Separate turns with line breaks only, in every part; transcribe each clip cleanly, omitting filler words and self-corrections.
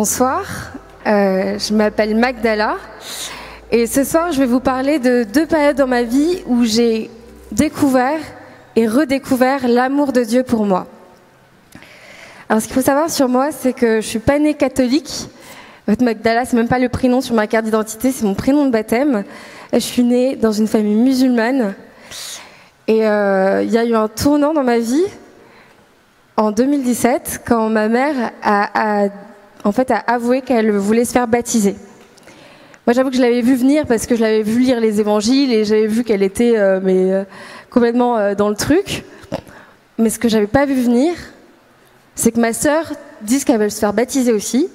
Bonsoir, je m'appelle Magdala et ce soir je vais vous parler de deux périodes dans ma vie où j'ai découvert et redécouvert l'amour de Dieu pour moi. Alors ce qu'il faut savoir sur moi, c'est que je ne suis pas née catholique. Magdala, c'est même pas le prénom sur ma carte d'identité, c'est mon prénom de baptême. Je suis née dans une famille musulmane et il y a eu un tournant dans ma vie en 2017 quand ma mère a avoué qu'elle voulait se faire baptiser. Moi, j'avoue que je l'avais vu venir parce que je l'avais vu lire les évangiles et j'avais vu qu'elle était complètement dans le truc. Mais ce que j'avais pas vu venir, c'est que ma sœur dise qu'elle veut se faire baptiser aussi,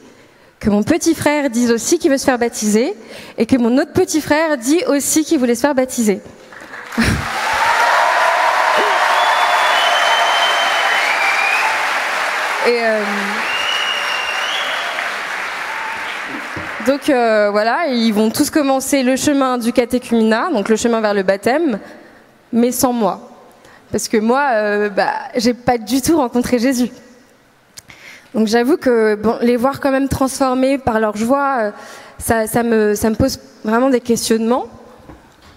que mon petit frère dise aussi qu'il veut se faire baptiser et que mon autre petit frère dit aussi qu'il voulait se faire baptiser. Donc voilà, ils vont tous commencer le chemin du catéchuménat, donc le chemin vers le baptême, mais sans moi. Parce que moi, j'ai pas du tout rencontré Jésus. Donc j'avoue que les voir quand même transformés par leur joie, ça me pose vraiment des questionnements.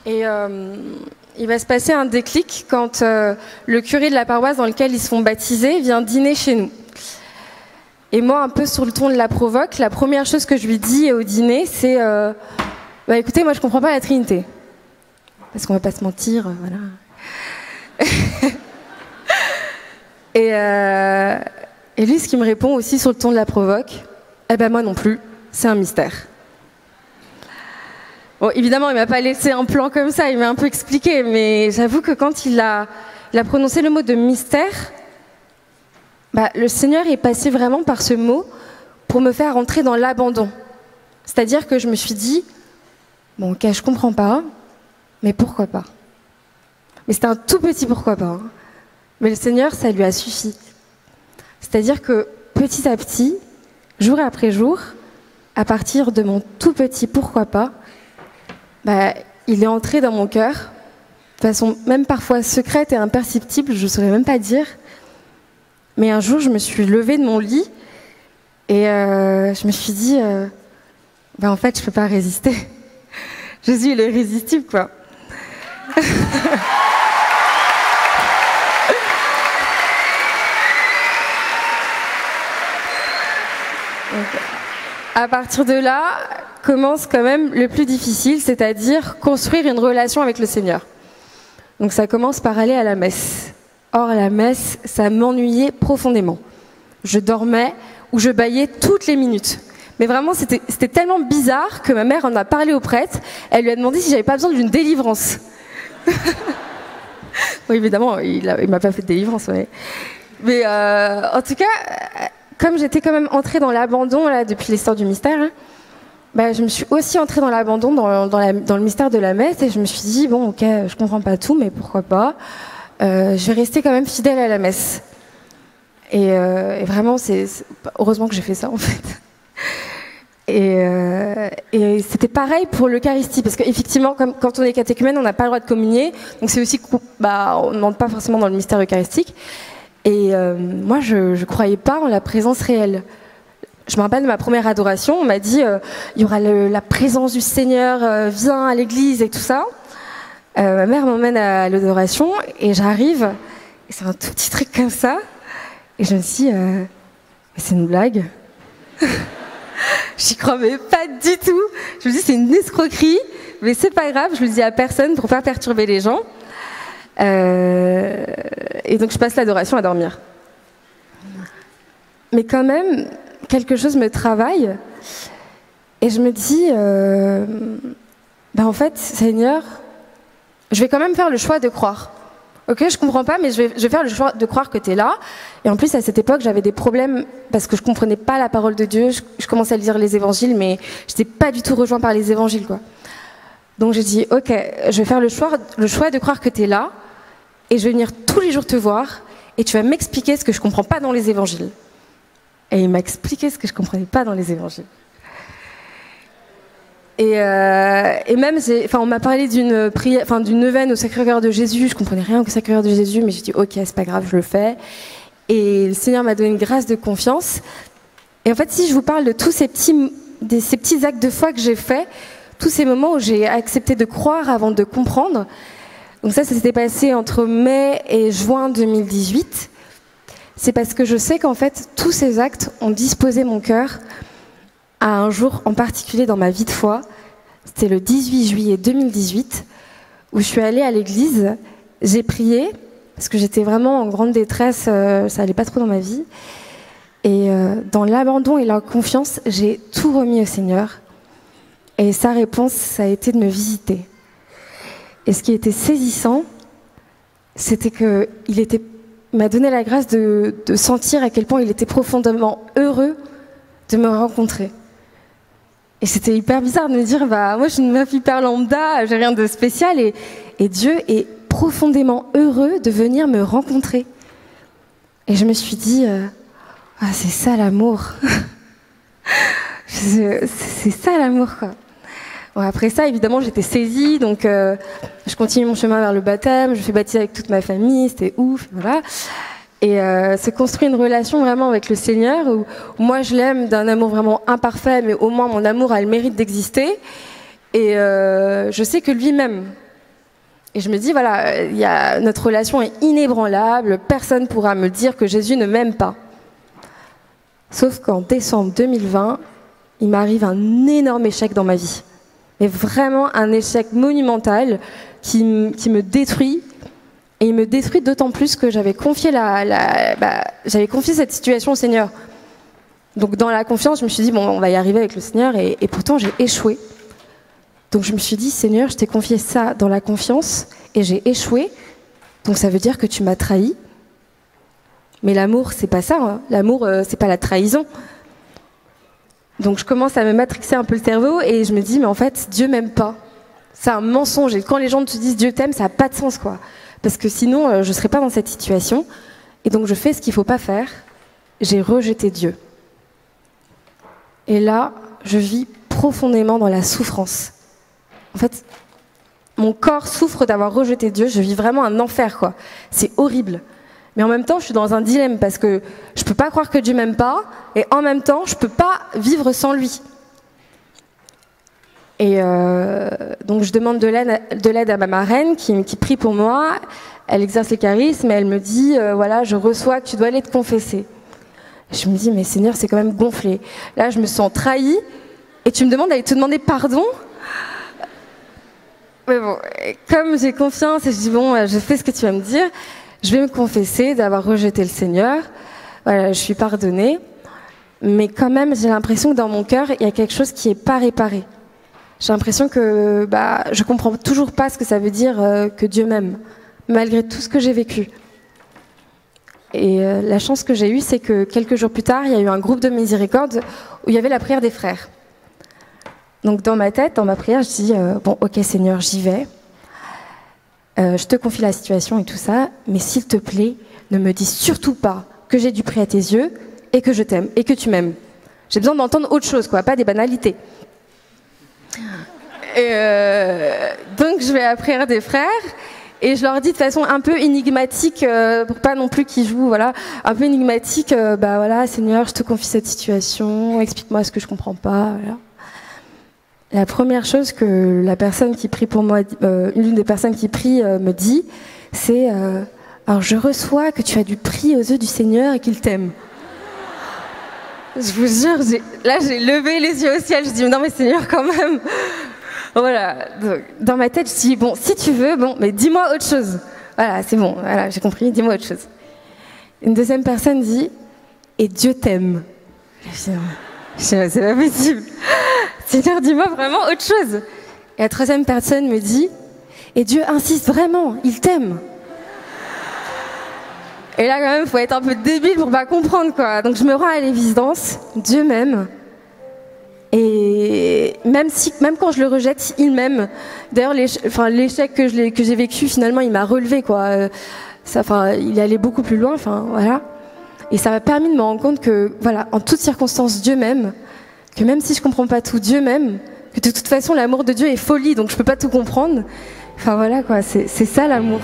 Et il va se passer un déclic quand le curé de la paroisse dans laquelle ils se font baptiser vient dîner chez nous. Et moi, un peu sur le ton de la provoque, la première chose que je lui dis au dîner, c'est écoutez, moi je comprends pas la Trinité. Parce qu'on va pas se mentir, voilà. Et lui, ce qui me répond aussi sur le ton de la provoque, moi non plus, c'est un mystère. Bon, évidemment, il m'a pas laissé un plan comme ça, il m'a un peu expliqué, mais j'avoue que quand il a prononcé le mot de mystère, le Seigneur est passé vraiment par ce mot pour me faire entrer dans l'abandon. C'est-à-dire que je me suis dit, bon, ok, je comprends pas, mais pourquoi pas? Mais c'était un tout petit pourquoi pas. Hein. Mais le Seigneur, ça lui a suffi. C'est-à-dire que petit à petit, jour après jour, à partir de mon tout petit pourquoi pas, il est entré dans mon cœur, de façon même parfois secrète et imperceptible, je ne saurais même pas dire. Mais un jour, je me suis levée de mon lit et je me suis dit, en fait, je ne peux pas résister. Jésus, il est irrésistible, quoi. Donc, à partir de là, commence quand même le plus difficile, c'est-à-dire construire une relation avec le Seigneur. Donc ça commence par aller à la messe. Or, la messe, ça m'ennuyait profondément. Je dormais ou je bâillais toutes les minutes. Mais vraiment, c'était tellement bizarre que ma mère en a parlé au prêtre. Elle lui a demandé si j'avais pas besoin d'une délivrance. Oui, évidemment, il m'a pas fait de délivrance. Ouais. Mais en tout cas, comme j'étais quand même entrée dans l'abandon là depuis l'histoire du mystère, je me suis aussi entrée dans l'abandon dans le mystère de la messe et je me suis dit bon, ok, je comprends pas tout, mais pourquoi pas. Je vais rester quand même fidèle à la messe. Et vraiment, heureusement que j'ai fait ça, en fait. Et c'était pareil pour l'Eucharistie, parce qu'effectivement, quand on est catéchumène, on n'a pas le droit de communier, donc c'est aussi on n'entre pas forcément dans le mystère eucharistique. Et moi, je croyais pas en la présence réelle. Je me rappelle de ma première adoration, on m'a dit il y aura la présence du Seigneur, viens à l'église et tout ça. Ma mère m'emmène à l'adoration et j'arrive, et c'est un tout petit truc comme ça, et je me suis dit, mais c'est une blague. J'y crois mais pas du tout. Je me dis c'est une escroquerie, mais c'est pas grave, je le dis à personne pour pas perturber les gens. Et donc je passe l'adoration à dormir. Mais quand même, quelque chose me travaille, et je me dis, en fait, Seigneur, je vais quand même faire le choix de croire. Ok, je comprends pas, mais je vais faire le choix de croire que tu es là. Et en plus, à cette époque, j'avais des problèmes parce que je comprenais pas la parole de Dieu. Je commençais à lire les évangiles, mais je n'étais pas du tout rejoint par les évangiles, quoi. Donc j'ai dit, ok, je vais faire le choix de croire que tu es là, et je vais venir tous les jours te voir, et tu vas m'expliquer ce que je comprends pas dans les évangiles. Et il m'a expliqué ce que je comprenais pas dans les évangiles. Et même, on m'a parlé d'une prière, d'une neuvaine au Sacré-Cœur de Jésus. Je comprenais rien au Sacré-Cœur de Jésus, mais j'ai dit ok, c'est pas grave, je le fais. Et le Seigneur m'a donné une grâce de confiance. Et en fait, si je vous parle de tous ces petits actes de foi que j'ai faits, tous ces moments où j'ai accepté de croire avant de comprendre, donc ça s'était passé entre mai et juin 2018, c'est parce que je sais qu'en fait, tous ces actes ont disposé mon cœur à un jour en particulier dans ma vie de foi. C'était le 18 juillet 2018, où je suis allée à l'église, j'ai prié, parce que j'étais vraiment en grande détresse, ça allait pas trop dans ma vie. Et dans l'abandon et la confiance, j'ai tout remis au Seigneur. Et sa réponse, ça a été de me visiter. Et ce qui était saisissant, c'était qu'il m'a donné la grâce de sentir à quel point il était profondément heureux de me rencontrer. Et c'était hyper bizarre de me dire, moi je suis une meuf hyper lambda, j'ai rien de spécial, et Dieu est profondément heureux de venir me rencontrer. Et je me suis dit, c'est ça l'amour. C'est ça l'amour, quoi. Bon, après ça, évidemment, j'étais saisie, donc je continue mon chemin vers le baptême, je fais baptiser avec toute ma famille, c'était ouf, voilà. Et se construit une relation vraiment avec le Seigneur où moi je l'aime d'un amour vraiment imparfait, mais au moins mon amour a le mérite d'exister. Et je sais que lui m'aime. Et je me dis, voilà, notre relation est inébranlable, personne ne pourra me dire que Jésus ne m'aime pas. Sauf qu'en décembre 2020, il m'arrive un énorme échec dans ma vie. Mais vraiment un échec monumental qui me détruit. Et il me détruit d'autant plus que j'avais confié cette situation au Seigneur. Donc dans la confiance, je me suis dit, on va y arriver avec le Seigneur. Et pourtant, j'ai échoué. Donc je me suis dit, Seigneur, je t'ai confié ça dans la confiance et j'ai échoué. Donc ça veut dire que tu m'as trahi. Mais l'amour, c'est pas ça. Hein. L'amour, c'est pas la trahison. Donc je commence à me matrixer un peu le cerveau et je me dis, mais en fait, Dieu m'aime pas. C'est un mensonge. Et quand les gens te disent Dieu t'aime, ça n'a pas de sens, quoi. Parce que sinon, je ne serais pas dans cette situation. Et donc, je fais ce qu'il ne faut pas faire. J'ai rejeté Dieu. Et là, je vis profondément dans la souffrance. En fait, mon corps souffre d'avoir rejeté Dieu. Je vis vraiment un enfer, quoi. C'est horrible. Mais en même temps, je suis dans un dilemme parce que je ne peux pas croire que Dieu ne m'aime pas. Et en même temps, je ne peux pas vivre sans lui. Et donc je demande de l'aide à ma marraine qui prie pour moi. Elle exerce les charismes et elle me dit voilà, je reçois que tu dois aller te confesser. Et je me dis mais Seigneur, c'est quand même gonflé. Là, je me sens trahie et tu me demandes d'aller te demander pardon. Mais bon, comme j'ai confiance et je dis bon, je fais ce que tu vas me dire, je vais me confesser d'avoir rejeté le Seigneur. Voilà, je suis pardonnée, mais quand même j'ai l'impression que dans mon cœur il y a quelque chose qui est pas réparé. J'ai l'impression que je comprends toujours pas ce que ça veut dire que Dieu m'aime, malgré tout ce que j'ai vécu. Et la chance que j'ai eue, c'est que quelques jours plus tard, il y a eu un groupe de miséricorde où il y avait la prière des frères. Donc dans ma tête, dans ma prière, je dis bon, ok Seigneur, j'y vais. Je te confie la situation et tout ça, mais s'il te plaît, ne me dis surtout pas que j'ai du prix à tes yeux et que je t'aime et que tu m'aimes. J'ai besoin d'entendre autre chose, quoi, pas des banalités. Et donc je vais à la prière des frères et je leur dis de façon un peu énigmatique pour pas non plus qu'ils jouent, voilà, un peu énigmatique, voilà Seigneur, je te confie cette situation, explique-moi ce que je comprends pas, voilà. La première chose que la personne qui prie pour moi, l'une des personnes qui prie me dit, c'est alors je reçois que tu as du prix aux yeux du Seigneur et qu'il t'aime. Je vous jure, j'ai levé les yeux au ciel, je dis non mais Seigneur quand même. Voilà, donc, dans ma tête je dis bon si tu veux, bon mais dis-moi autre chose. Voilà, c'est bon, voilà, j'ai compris, dis-moi autre chose. Une deuxième personne dit et Dieu t'aime. Je dis c'est pas possible. Seigneur, dis-moi vraiment autre chose. Et la troisième personne me dit et Dieu insiste vraiment, il t'aime. Et là, quand même, il faut être un peu débile pour pas comprendre, quoi. Donc, je me rends à l'évidence, Dieu m'aime. Et même quand je le rejette, il m'aime. D'ailleurs, l'échec que j'ai vécu, finalement, il m'a relevé, quoi. Il allait beaucoup plus loin, voilà. Et ça m'a permis de me rendre compte que, voilà, en toutes circonstances, Dieu m'aime. Que même si je comprends pas tout, Dieu m'aime. Que de toute façon, l'amour de Dieu est folie, donc je peux pas tout comprendre. Enfin, voilà, quoi. C'est ça, l'amour.